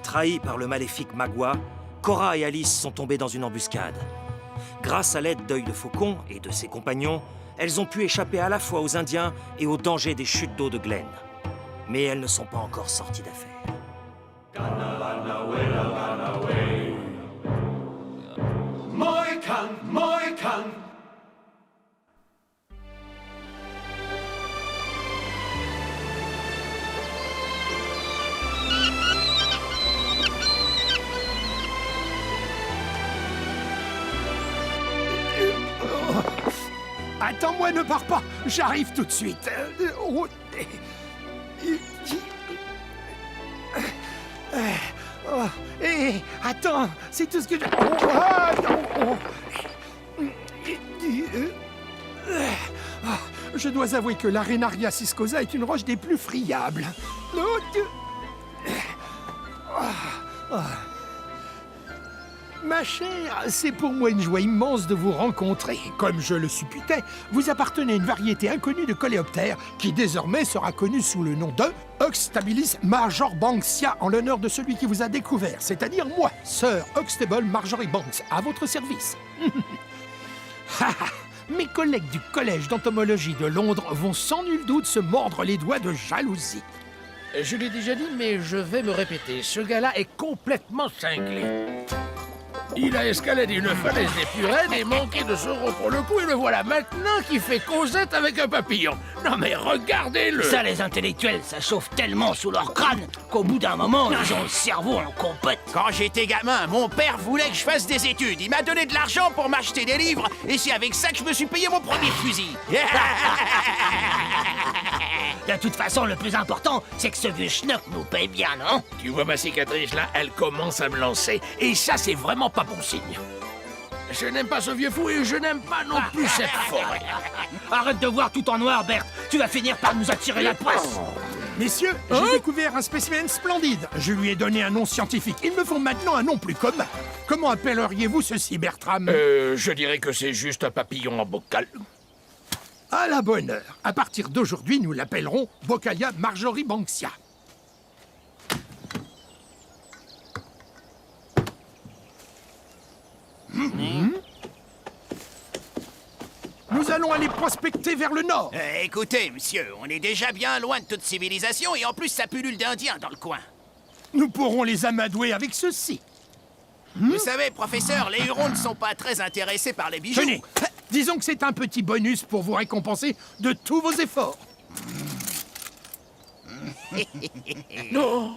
Trahis par le maléfique Magua, Cora et Alice sont tombées dans une embuscade. Grâce à l'aide d'Œil de Faucon et de ses compagnons, elles ont pu échapper à la fois aux Indiens et aux dangers des chutes d'eau de Glen. Mais elles ne sont pas encore sorties d'affaire. Attends-moi, ne pars pas. J'arrive tout de suite. Hé, attends, c'est tout ce que je... Je dois avouer que l'Arenaria ciscosa est une roche des plus friables. Ma chère, c'est pour moi une joie immense de vous rencontrer. Comme je le supputais, vous appartenez à une variété inconnue de coléoptères qui désormais sera connue sous le nom de Huxtabilis majorbanksia en l'honneur de celui qui vous a découvert, c'est-à-dire moi, Sir Huxtable Marjorie Banks, à votre service. Mes collègues du Collège d'entomologie de Londres vont sans nul doute se mordre les doigts de jalousie. Je l'ai déjà dit, mais je vais me répéter. Ce gars-là est complètement cinglé. Il a escaladé une falaise des plus raides et manqué de se rompre le cou, et le voilà maintenant qui fait causette avec un papillon. Non mais regardez-le! Ça, les intellectuels, ça chauffe tellement sous leur crâne qu'au bout d'un moment, ils ont le cerveau en compote. Quand j'étais gamin, mon père voulait que je fasse des études. Il m'a donné de l'argent pour m'acheter des livres, et c'est avec ça que je me suis payé mon premier fusil. De toute façon, le plus important, c'est que ce vieux schnock nous paye bien, non? Tu vois ma cicatrice là, elle commence à me lancer, et ça c'est vraiment pas bon signe. Je n'aime pas ce vieux fou et je n'aime pas non plus cette forêt. Arrête de voir tout en noir, Berthe. Tu vas finir par nous attirer la poisse. Messieurs, j'ai découvert un spécimen splendide. Je lui ai donné un nom scientifique. Il me faut maintenant un nom plus commun. Comment appelleriez-vous ceci, Bertram? Je dirais que c'est juste un papillon en bocal. À la bonne heure. À partir d'aujourd'hui, nous l'appellerons Bocalia Marjorie Banksia. Nous allons aller prospecter vers le nord. Écoutez, monsieur, on est déjà bien loin de toute civilisation et en plus ça pullule d'Indiens dans le coin. Nous pourrons les amadouer avec ceci. Vous savez, professeur, les Hurons ne sont pas très intéressés par les bijoux. Tenez, disons que c'est un petit bonus pour vous récompenser de tous vos efforts. Non.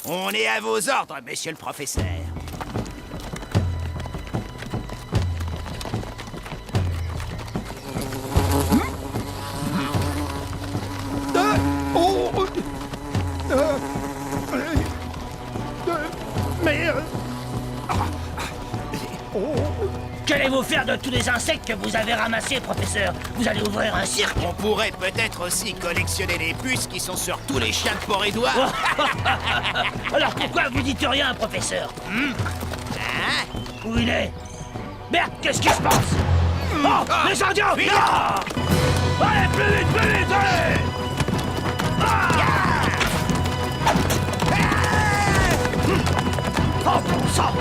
On est à vos ordres, monsieur le professeur. Qu'allez-vous faire de tous les insectes que vous avez ramassés, professeur? Vous allez ouvrir un cirque? On pourrait peut-être aussi collectionner les puces qui sont sur tous les chiens de Port-Édouard. Alors pourquoi vous dites rien, professeur? Où il est? Merde, qu'est-ce qui se passe? Oh, les Indiens! Vite! Allez, plus vite, allez! Oh, bon sang!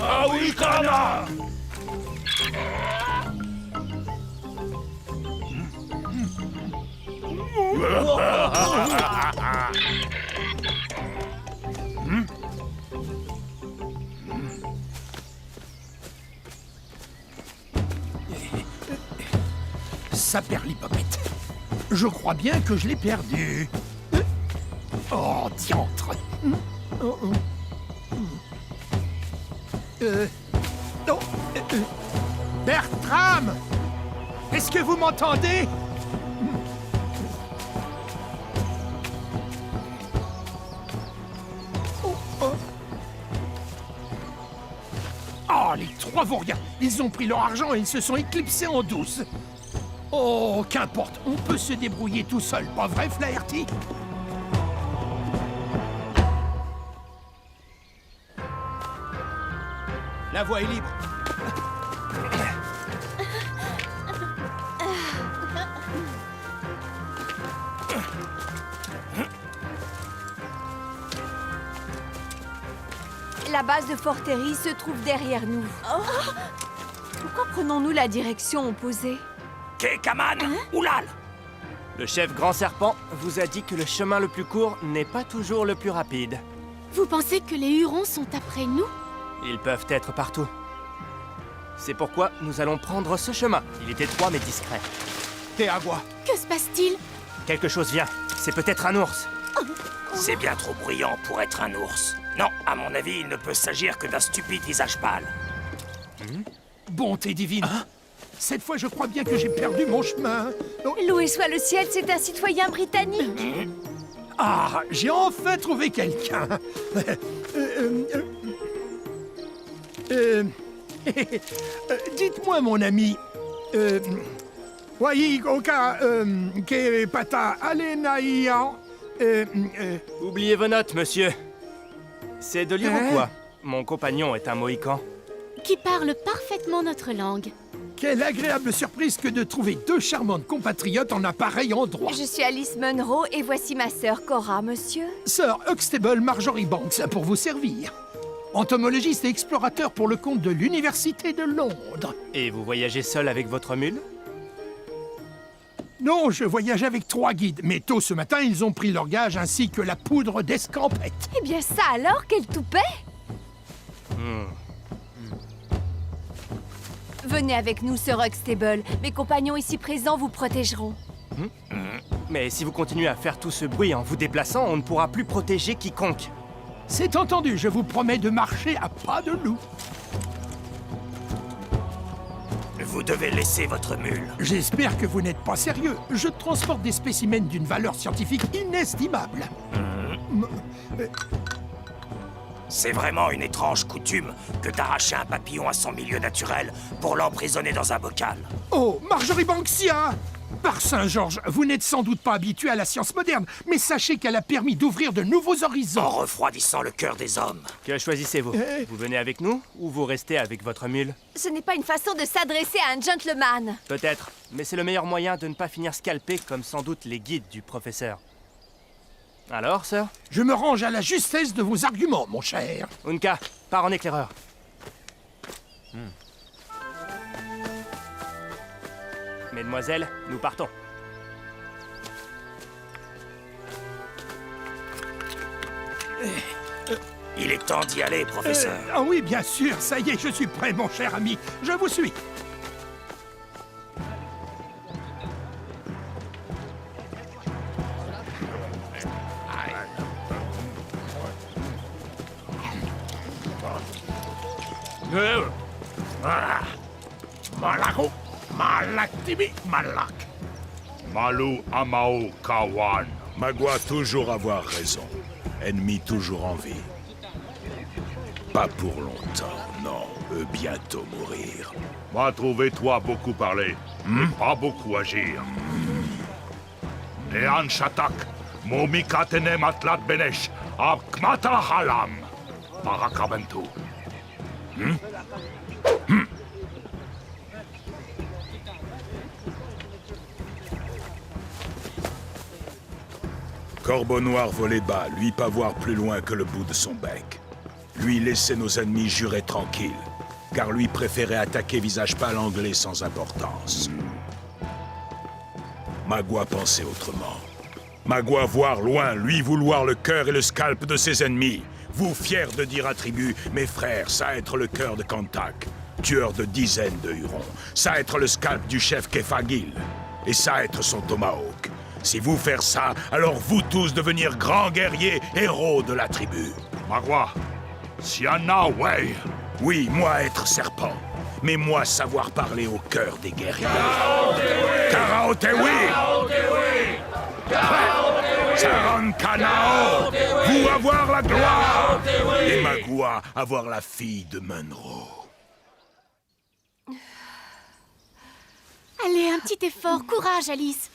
Ah oui, Kana! Saperlipopette. Je crois bien que je l'ai perdu. Oh, diantre. Bertram! Est-ce que vous m'entendez? Oh, Oh, les trois vauriens! Ils ont pris leur argent et ils se sont éclipsés en douce. Oh, qu'importe, on peut se débrouiller tout seul, pas vrai, Flaherty? La voie est libre. La base de Forterie se trouve derrière nous. Pourquoi prenons-nous la direction opposée? Kaman, Oulal. Le chef Grand Serpent vous a dit que le chemin le plus court n'est pas toujours le plus rapide. Vous pensez que les Hurons sont après nous? Ils peuvent être partout. C'est pourquoi nous allons prendre ce chemin. Il est étroit mais discret. Théagua. Que se passe-t-il? Quelque chose vient. C'est peut-être un ours. C'est bien trop bruyant pour être un ours. Non, à mon avis, il ne peut s'agir que d'un stupide visage pâle. Bonté divine. Cette fois, je crois bien que j'ai perdu mon chemin. Oh, Loué soit le ciel, c'est un citoyen britannique. ah, j'ai enfin trouvé quelqu'un. Dites-moi, mon ami. Voyez, Oka, que pata alenaïan. Oubliez vos notes, monsieur. C'est de l'iroquois. Mon compagnon est un Mohican. Qui parle parfaitement notre langue. Quelle agréable surprise que de trouver deux charmantes compatriotes en un pareil endroit. Je suis Alice Munro et voici ma sœur Cora, monsieur. Sir Huxtable Marjorie Banks, pour vous servir. Entomologiste et explorateur pour le compte de l'Université de Londres. Et vous voyagez seul avec votre mule? Non, je voyage avec 3 guides, mais tôt ce matin, ils ont pris leur gage ainsi que la poudre d'escampette. Eh bien ça alors, quel toupet! Venez avec nous, Sir Huxtable. Mes compagnons ici présents vous protégeront. Mais si vous continuez à faire tout ce bruit en vous déplaçant, on ne pourra plus protéger quiconque. C'est entendu, je vous promets de marcher à pas de loup. Vous devez laisser votre mule. J'espère que vous n'êtes pas sérieux. Je transporte des spécimens d'une valeur scientifique inestimable. C'est vraiment une étrange coutume que d'arracher un papillon à son milieu naturel pour l'emprisonner dans un bocal. Oh, Marjorie Banksia! Par Saint-Georges, vous n'êtes sans doute pas habitué à la science moderne, mais sachez qu'elle a permis d'ouvrir de nouveaux En horizons. refroidissant le cœur des hommes. Que choisissez-vous? Vous venez avec nous ou vous restez avec votre mule? Ce n'est pas une façon de s'adresser à un gentleman. Peut-être, mais c'est le meilleur moyen de ne pas finir scalpé comme sans doute les guides du professeur. Alors, sœur? Je me range à la justesse de vos arguments, mon cher. Unka, pars en éclaireur. Mesdemoiselles, nous partons. Il est temps d'y aller, professeur. Ah oui, bien sûr, ça y est, je suis prêt, mon cher ami. Je vous suis. Malako, Malaktibi, Malak. Malu Amao Kawan. Magua toujours avoir raison. Ennemi toujours en vie. Pas pour longtemps, non. Eux bientôt mourir. M'a trouvé toi beaucoup parler, mais pas beaucoup agir. Lean Shatak, Momikatene Matlat Benesh, Abkmata Halam, Parakabentu. Corbeau noir volait bas, lui pas voir plus loin que le bout de son bec. Lui laissait nos ennemis jurer tranquilles, car lui préférait attaquer visage pâle anglais sans importance. Magua pensait autrement. Magua voir loin, lui vouloir le cœur et le scalp de ses ennemis. Vous fiers de dire à tribu, mes frères, ça être le cœur de Kantak, tueur de dizaines de Hurons, ça être le scalp du chef Kefagil, et ça être son tomahawk. Si vous faire ça, alors vous tous devenir grands guerriers, héros de la tribu. Magua, Siana Way. Oui, moi être serpent, mais moi savoir parler au cœur des guerriers. Karaotewi! Saran Kanao! Vous avoir la gloire! Et Magua avoir la fille de Munro. un petit effort. Courage, Alice.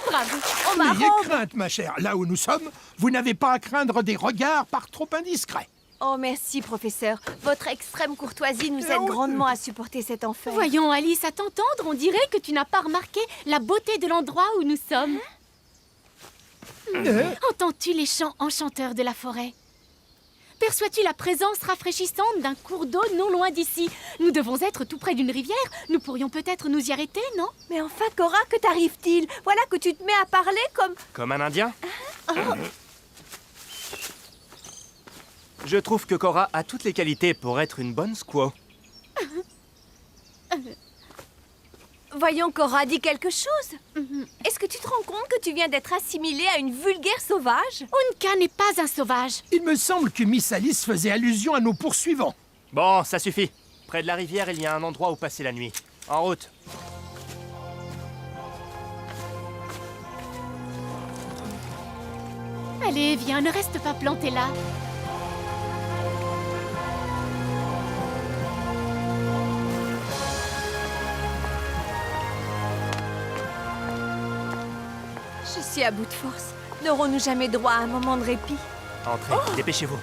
Bravo. Oh, ma N'ayez robe! crainte, ma chère. Là où nous sommes, vous n'avez pas à craindre des regards par trop indiscrets. Oh, merci, professeur. Votre extrême courtoisie nous aide Oh. grandement à supporter cet enfer. Voyons, Alice, à t'entendre, on dirait que tu n'as pas remarqué la beauté de l'endroit où nous sommes. Entends-tu les chants enchanteurs de la forêt? Perçois-tu la présence rafraîchissante d'un cours d'eau non loin d'ici? Nous devons être tout près d'une rivière. Nous pourrions peut-être nous y arrêter, non? Mais enfin, Cora, que t'arrive-t-il? Voilà que tu te mets à parler comme... Comme un Indien? Je trouve que Cora a toutes les qualités pour être une bonne squaw. Voyons, Cora, dis quelque chose. Est-ce que tu te rends compte que tu viens d'être assimilée à une vulgaire sauvage? Unka n'est pas un sauvage. Il me semble que Miss Alice faisait allusion à nos poursuivants. Bon, ça suffit. Près de la rivière, il y a un endroit où passer la nuit. En route. Allez, viens, ne reste pas planté là. Je suis à bout de force. N'aurons-nous jamais droit à un moment de répit? Entrez, dépêchez-vous.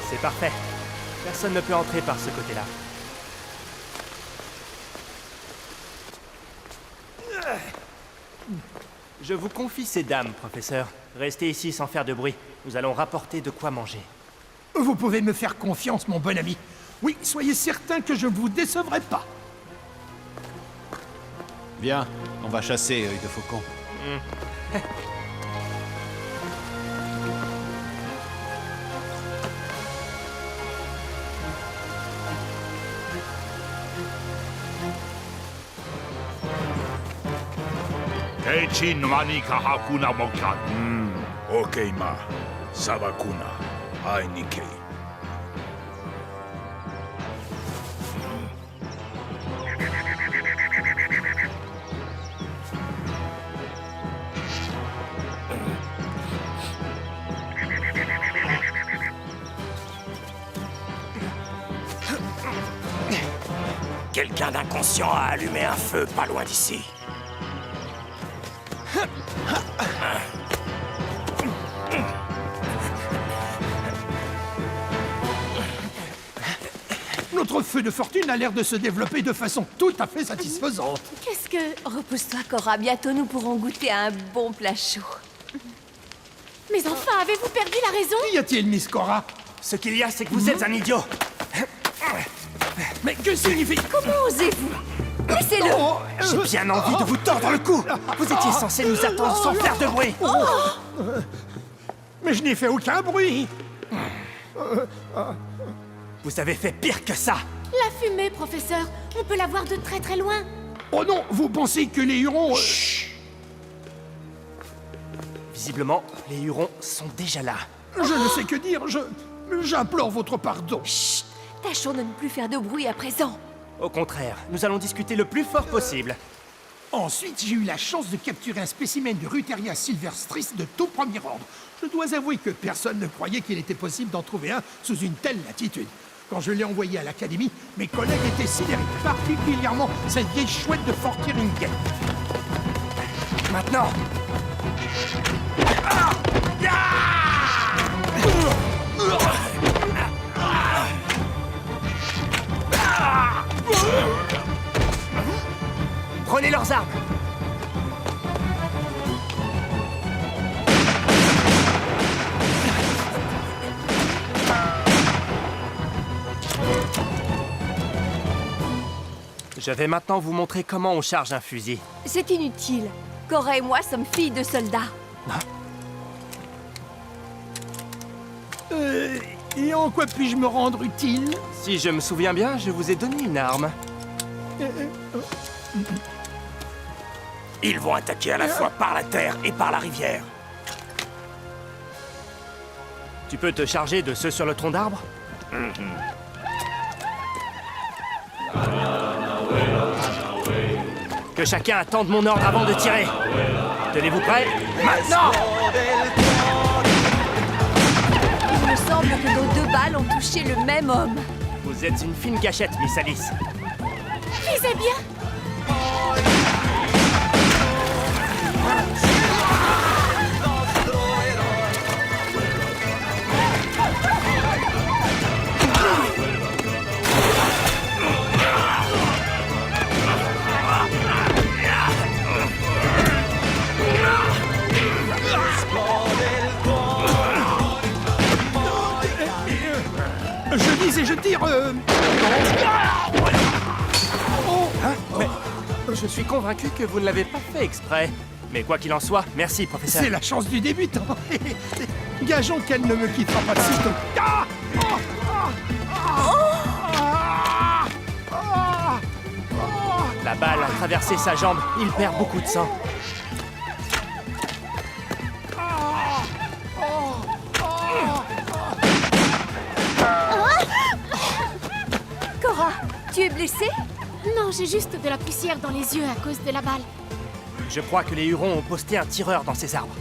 C'est parfait. Personne ne peut entrer par ce côté-là. Je vous confie ces dames, professeur. Restez ici sans faire de bruit. Nous allons rapporter de quoi manger. Vous pouvez me faire confiance, mon bon ami. Oui, soyez certain que je ne vous décevrai pas. Viens, on va chasser, œil de faucon. Keichin mani kahakuna mokat. Ok, ma. Savakuna. Ainike. Quelqu'un d'inconscient a allumé un feu pas loin d'ici. Notre feu de fortune a l'air de se développer de façon tout à fait satisfaisante. Qu'est-ce que... Repousse-toi, Cora. Bientôt, nous pourrons goûter à un bon plat chaud. Mais enfin, avez-vous perdu la raison? Qu'y a-t-il, Miss Cora? Ce qu'il y a, c'est que vous êtes un idiot. Mais que signifie... Comment osez-vous? Laissez-le! J'ai bien envie de vous tordre le cou. Vous étiez censé nous attendre sans faire de bruit. Mais je n'ai fait aucun bruit. Vous avez fait pire que ça. La fumée, professeur. On peut la voir de très très loin. Oh non, vous pensez que les Hurons... Visiblement, les Hurons sont déjà là. Je ne sais que dire, j'implore votre pardon. Chut! Tâchons de ne plus faire de bruit à présent. Au contraire, nous allons discuter le plus fort possible. Ensuite, j'ai eu la chance de capturer un spécimen de Ruteria silvestris de tout premier ordre. Je dois avouer que personne ne croyait qu'il était possible d'en trouver un sous une telle latitude. Quand je l'ai envoyé à l'académie, mes collègues étaient sidérés, particulièrement cette vieille chouette de Fortieringen. Maintenant. Prenez leurs armes. Je vais maintenant vous montrer comment on charge un fusil. C'est inutile. Cora et moi sommes filles de soldats. Et en quoi puis-je me rendre utile? Si je me souviens bien, je vous ai donné une arme. Ils vont attaquer à la fois par la terre et par la rivière. Tu peux te charger de ceux sur le tronc d'arbre? Que chacun attende mon ordre avant de tirer. Tenez-vous prêts? Maintenant! Il me semble que nos 2 balles ont touché le même homme. Vous êtes une fine cachette, Miss Alice. Visez bien. Je disais, je tire... Mais je suis convaincu que vous ne l'avez pas fait exprès. Mais quoi qu'il en soit, merci, professeur. C'est la chance du débutant. Gageons qu'elle ne me quittera pas de sitôt. Ah! La balle a traversé sa jambe. Il perd beaucoup de sang. Cora, tu es blessée? Non, j'ai juste de la poussière dans les yeux à cause de la balle. Je crois que les Hurons ont posté un tireur dans ces arbres.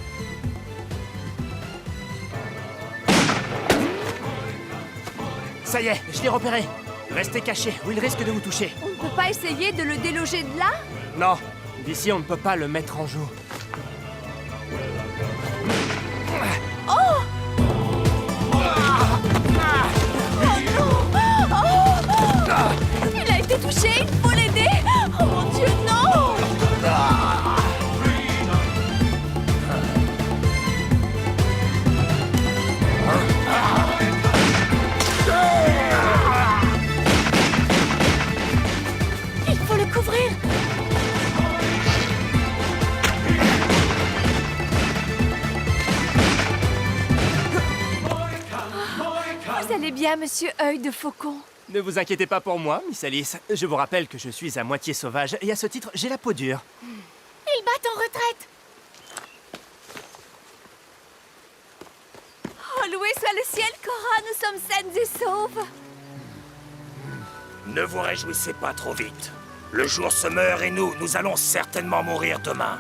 Ça y est, je l'ai repéré. Restez cachés ou il risque de vous toucher. On ne peut pas essayer de le déloger de là? Non, d'ici on ne peut pas le mettre en joue. Il a été touché, il faut l'aider! Oh mon Dieu, non! Il faut le couvrir. Vous allez bien, monsieur Œil de Faucon? Ne vous inquiétez pas pour moi, Miss Alice. Je vous rappelle que je suis à moitié sauvage et à ce titre, j'ai la peau dure. Ils battent en retraite. Oh, loué soit le ciel, Cora, nous sommes saines et sauves! Ne vous réjouissez pas trop vite. Le jour se meurt et nous allons certainement mourir demain.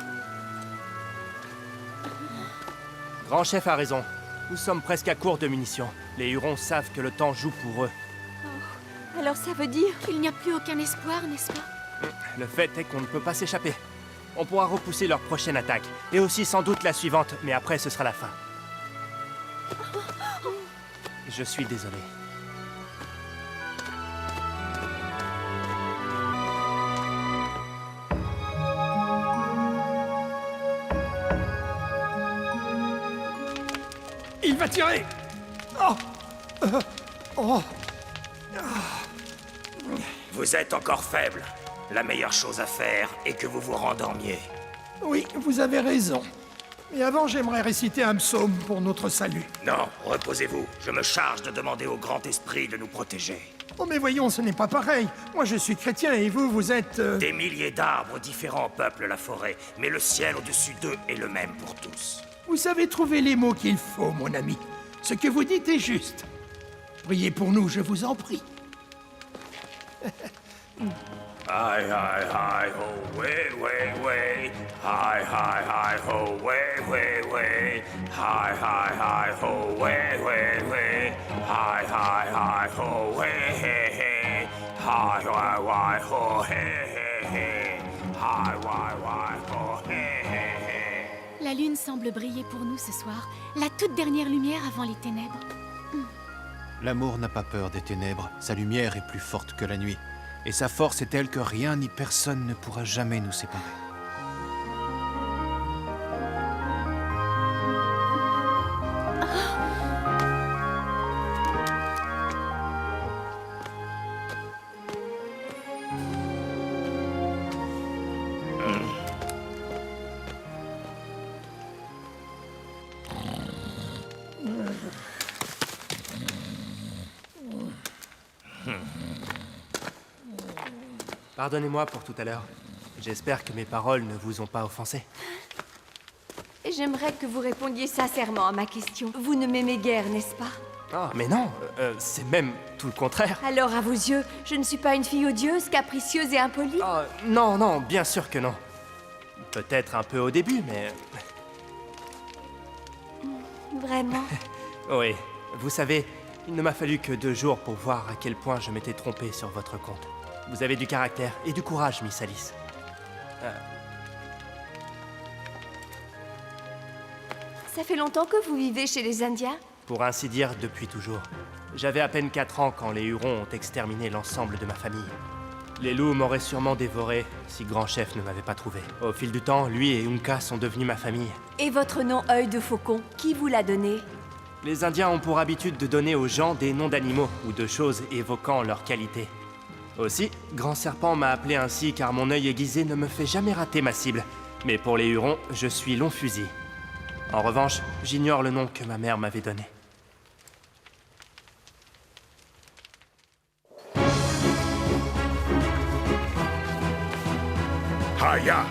Grand chef a raison. Nous sommes presque à court de munitions. Les Hurons savent que le temps joue pour eux. Alors ça veut dire... Qu'il n'y a plus aucun espoir, n'est-ce pas? Le fait est qu'on ne peut pas s'échapper. On pourra repousser leur prochaine attaque. Et aussi sans doute la suivante, mais après ce sera la fin. Je suis désolé. Il va tirer. Vous êtes encore faible. La meilleure chose à faire est que vous vous rendormiez. Oui, vous avez raison. Mais avant, j'aimerais réciter un psaume pour notre salut. Non, reposez-vous. Je me charge de demander au grand esprit de nous protéger. Oh, mais voyons, ce n'est pas pareil. Moi, je suis chrétien et vous, vous êtes... Des milliers d'arbres différents peuplent la forêt, mais le ciel au-dessus d'eux est le même pour tous. Vous savez trouver les mots qu'il faut, mon ami. Ce que vous dites est juste. Priez pour nous, je vous en prie. Hi, hi, hi, ho, way, way, way. Hi, hi, hi, ho, way, way, way. Hi, hi, hi, ho, way, way, way. Hi, hi, hi, ho, way, hey, hey. Hi, hi, hi, ho, hey, hey, hey. Hi, hi, hi, ho, hey, hey, hey. La lune semble briller pour nous ce soir, la toute dernière lumière avant les ténèbres. L'amour n'a pas peur des ténèbres, sa lumière est plus forte que la nuit. Et sa force est telle que rien ni personne ne pourra jamais nous séparer. Pardonnez-moi pour tout à l'heure. J'espère que mes paroles ne vous ont pas offensé. J'aimerais que vous répondiez sincèrement à ma question. Vous ne m'aimez guère, n'est-ce pas? Ah, mais non, c'est même tout le contraire. Alors, à vos yeux, je ne suis pas une fille odieuse, capricieuse et impolie? Ah, non, non, bien sûr que non. Peut-être un peu au début, mais... Vraiment? Oui, vous savez, il ne m'a fallu que 2 jours pour voir à quel point je m'étais trompé sur votre compte. Vous avez du caractère et du courage, Miss Alice. Ça fait longtemps que vous vivez chez les Indiens? Pour ainsi dire, depuis toujours. J'avais à peine 4 ans quand les Hurons ont exterminé l'ensemble de ma famille. Les loups m'auraient sûrement dévoré si Grand Chef ne m'avait pas trouvé. Au fil du temps, lui et Unka sont devenus ma famille. Et votre nom œil de faucon, qui vous l'a donné? Les Indiens ont pour habitude de donner aux gens des noms d'animaux ou de choses évoquant leur qualité. Aussi, Grand Serpent m'a appelé ainsi car mon œil aiguisé ne me fait jamais rater ma cible. Mais pour les Hurons, je suis Long Fusil. En revanche, j'ignore le nom que ma mère m'avait donné. Haya!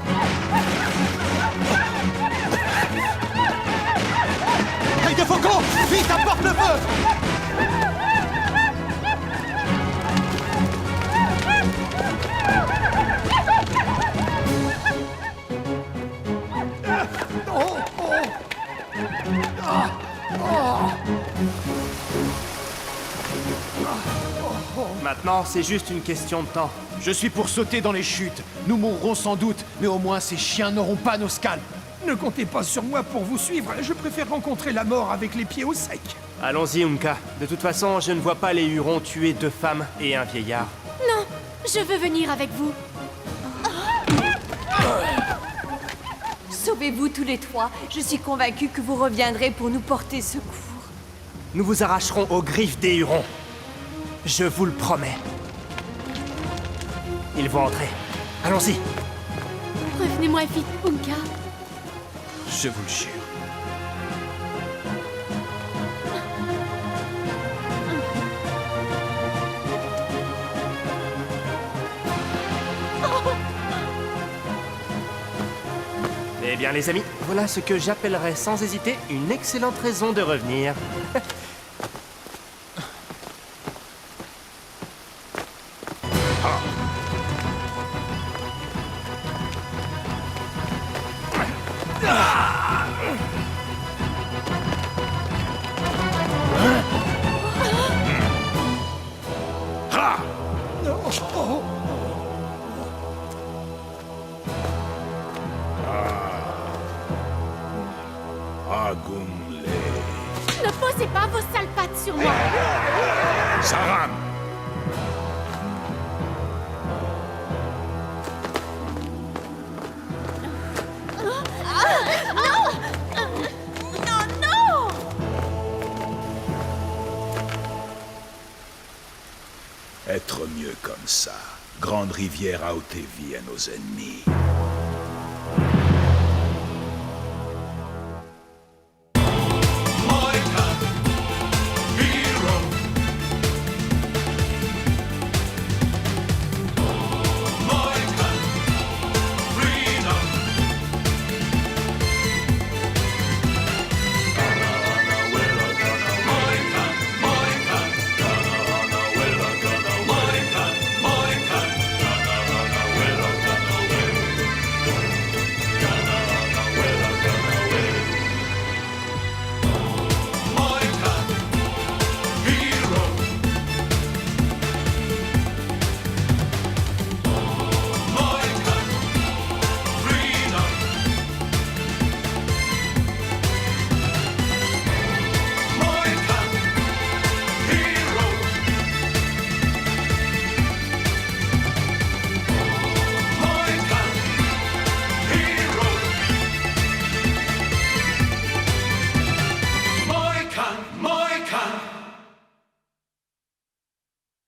Œil de faucon! Vite, apporte le feu! Maintenant, c'est juste une question de temps. Je suis pour sauter dans les chutes. Nous mourrons sans doute, mais au moins ces chiens n'auront pas nos scalps. Ne comptez pas sur moi pour vous suivre. Je préfère rencontrer la mort avec les pieds au sec. Allons-y, Unka. De toute façon, je ne vois pas les Hurons tuer 2 femmes et un vieillard. Non, je veux venir avec vous. Sauvez-vous tous les 3. Je suis convaincue que vous reviendrez pour nous porter secours. Nous vous arracherons aux griffes des Hurons. Je vous le promets. Ils vont entrer. Allons-y. Revenez-moi vite, Unka. Je vous le jure. Eh bien, les amis, voilà ce que j'appellerais sans hésiter une excellente raison de revenir. Agumle. Ne posez pas vos sales pattes sur moi. Saram! Non, non! Être mieux comme ça. Grande rivière a ôté vie à nos ennemis.